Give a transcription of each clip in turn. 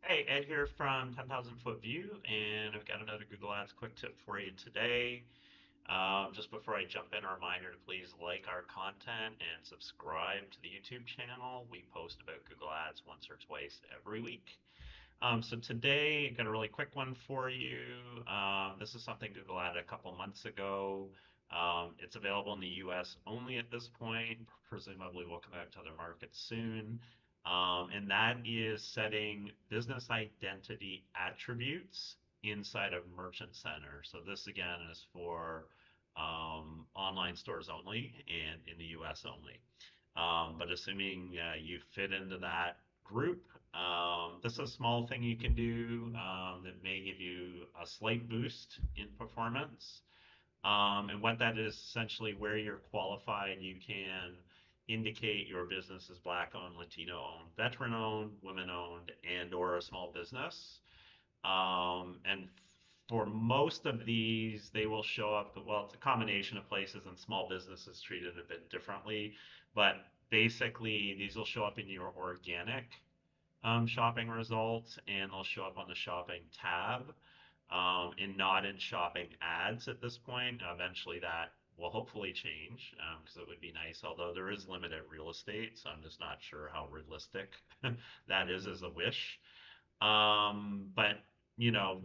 Hey, Ed here from 10,000 Foot View, and I've got another Google Ads quick tip for you today. Just before I jump in, a reminder to please like our content and subscribe to the YouTube channel. We post about Google Ads once or twice every week. So today, I've got a really quick one for you. This is something Google added a couple months ago. It's available in the US only at this point. Presumably, will come out to other markets soon. And that is setting business identity attributes inside of Merchant Center. So this again is for online stores only and in the US only. But assuming you fit into that group, this is a small thing you can do that may give you a slight boost in performance. And what that is essentially where you're qualified, you can indicate your business is Black owned, Latino owned, veteran owned, women owned, and or a small business. And for most of these, they will show up. Well, it's a combination of places, and small businesses treated a bit differently. But basically, these will show up in your organic shopping results, and they'll show up on the shopping tab, and not in shopping ads at this point. Eventually, that will hopefully change because it would be nice. Although there is limited real estate, so I'm just not sure how realistic that is as a wish. But you know,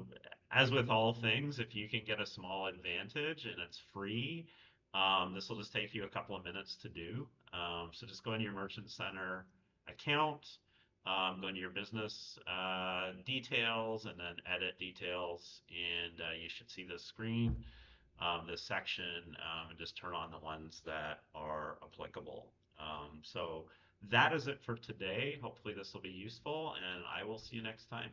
as with all things, if you can get a small advantage and it's free, this will just take you a couple of minutes to do. So just go into your Merchant Center account, go into your business details, and then edit details, and you should see this screen, this section, and just turn on the ones that are applicable. So that is it for today. Hopefully, this will be useful, and I will see you next time.